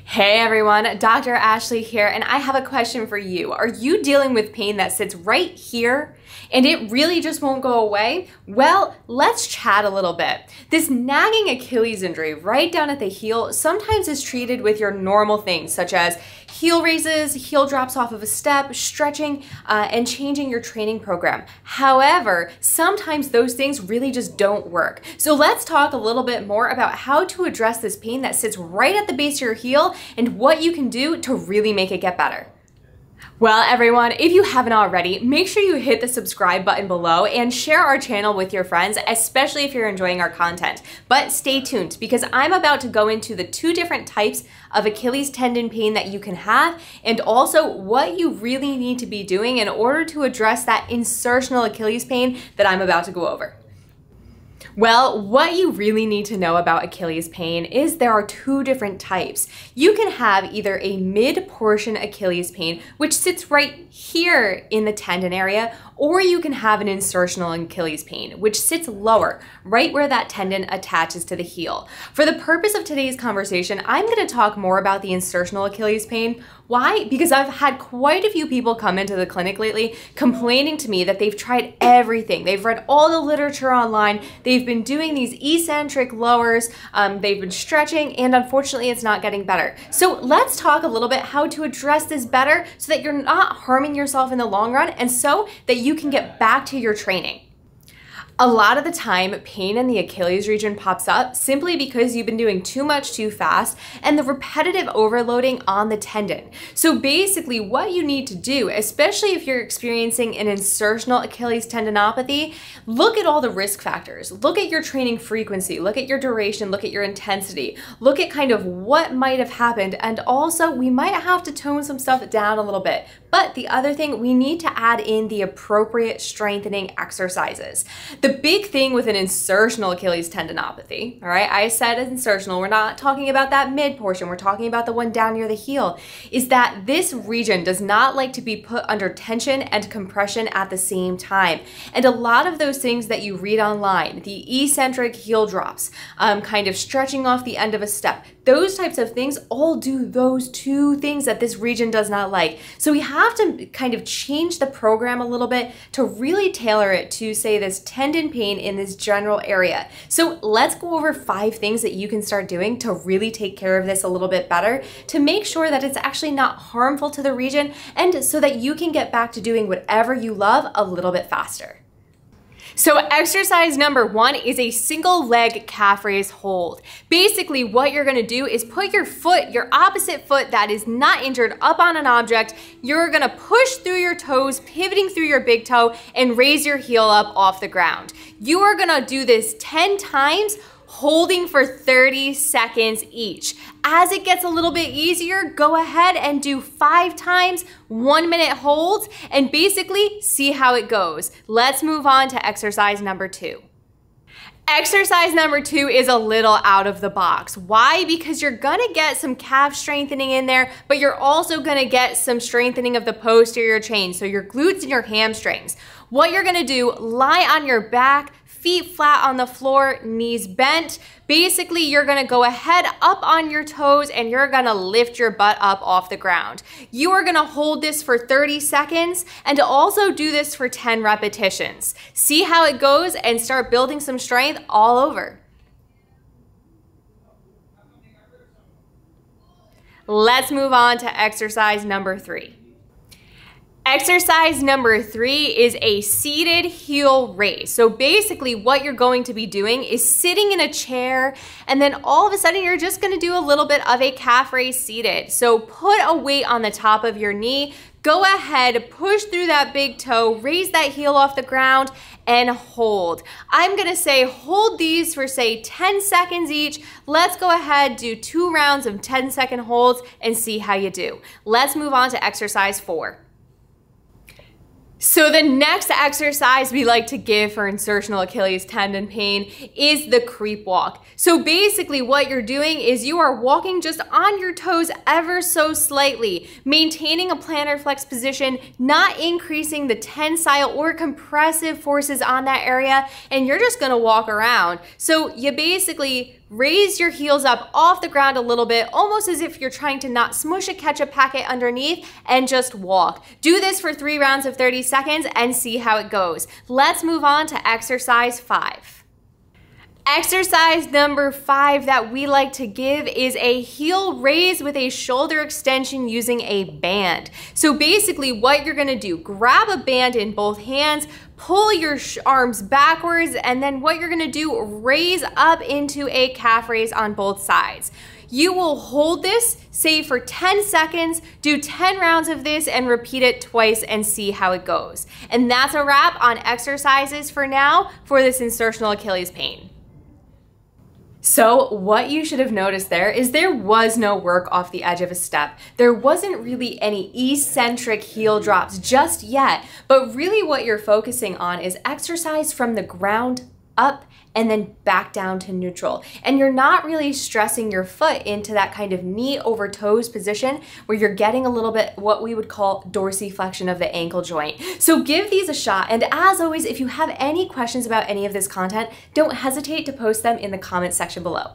Hey everyone, Dr. Ashley here, and I have a question for you. Are you dealing with pain that sits right here and it really just won't go away? Well, let's chat a little bit. This nagging Achilles injury right down at the heel sometimes is treated with your normal things such as heel raises, heel drops off of a step, stretching, and changing your training program. However, sometimes those things really just don't work. So let's talk a little bit more about how to address this pain that sits right at the base of your heel and what you can do to really make it get better. Well, everyone, if you haven't already, make sure you hit the subscribe button below and share our channel with your friends, especially if you're enjoying our content. But stay tuned because I'm about to go into the two different types of Achilles tendon pain that you can have and also what you really need to be doing in order to address that insertional Achilles pain that I'm about to go over. Well, what you really need to know about Achilles pain is there are two different types. You can have either a mid-portion Achilles pain, which sits right here in the tendon area, or you can have an insertional Achilles pain, which sits lower, right where that tendon attaches to the heel. For the purpose of today's conversation, I'm going to talk more about the insertional Achilles pain. Why? Because I've had quite a few people come into the clinic lately complaining to me that they've tried everything. They've read all the literature online. They've been doing these eccentric lowers. They've been stretching, and unfortunately, it's not getting better. So let's talk a little bit how to address this better so that you're not harming yourself in the long run and so that you can get back to your training. A lot of the time, pain in the Achilles region pops up simply because you've been doing too much too fast and the repetitive overloading on the tendon. So basically what you need to do, especially if you're experiencing an insertional Achilles tendinopathy, look at all the risk factors. Look at your training frequency, look at your duration, look at your intensity, look at kind of what might have happened, and also we might have to tone some stuff down a little bit. But the other thing, we need to add in the appropriate strengthening exercises. The big thing with an insertional Achilles tendinopathy, all right, I said insertional, we're not talking about that mid portion, we're talking about the one down near the heel, is that this region does not like to be put under tension and compression at the same time. And a lot of those things that you read online, the eccentric heel drops, kind of stretching off the end of a step, those types of things all do those two things that this region does not like. So we have to kind of change the program a little bit to really tailor it to, say, this tendon pain in this general area. So let's go over 5 things that you can start doing to really take care of this a little bit better, to make sure that it's actually not harmful to the region and so that you can get back to doing whatever you love a little bit faster. So exercise number 1 is a single leg calf raise hold. Basically what you're gonna do is put your foot, your opposite foot that is not injured, up on an object. You're gonna push through your toes, pivoting through your big toe, and raise your heel up off the ground. You are gonna do this 10 times, holding for 30 seconds each. As it gets a little bit easier, go ahead and do 5 times, 1-minute holds, and basically see how it goes. Let's move on to exercise number 2. Exercise number 2 is a little out of the box. Why? Because you're gonna get some calf strengthening in there, but you're also gonna get some strengthening of the posterior chain, so your glutes and your hamstrings. What you're gonna do, lie on your back, feet flat on the floor, knees bent. Basically, you're gonna go ahead up on your toes and you're gonna lift your butt up off the ground. You are gonna hold this for 30 seconds and also do this for 10 repetitions. See how it goes and start building some strength all over. Let's move on to exercise number 3. Exercise number 3 is a seated heel raise. So basically what you're going to be doing is sitting in a chair and then all of a sudden you're just gonna do a little bit of a calf raise seated. So put a weight on the top of your knee, go ahead, push through that big toe, raise that heel off the ground and hold. I'm gonna say hold these for say 10 seconds each. Let's go ahead, do 2 rounds of 10-second holds and see how you do. Let's move on to exercise 4. So the next exercise we like to give for insertional Achilles tendon pain is the creep walk. So basically what you're doing is you are walking just on your toes ever so slightly, maintaining a plantar flex position, not increasing the tensile or compressive forces on that area, and you're just gonna walk around. So you basically raise your heels up off the ground a little bit, almost as if you're trying to not smush a ketchup packet underneath, and just walk. Do this for 3 rounds of 30 seconds and see how it goes. Let's move on to exercise 5. Exercise number 5 that we like to give is a heel raise with a shoulder extension using a band. So basically what you're gonna do, grab a band in both hands, pull your arms backwards, and then what you're gonna do, raise up into a calf raise on both sides. You will hold this, say for 10 seconds, do 10 rounds of this and repeat it twice and see how it goes. And that's a wrap on exercises for now for this insertional Achilles pain. So what you should have noticed there is there was no work off the edge of a step. There wasn't really any eccentric heel drops just yet, but really what you're focusing on is exercise from the ground up and then back down to neutral. And you're not really stressing your foot into that kind of knee over toes position where you're getting a little bit what we would call dorsiflexion of the ankle joint. So give these a shot. And as always, if you have any questions about any of this content, don't hesitate to post them in the comment section below.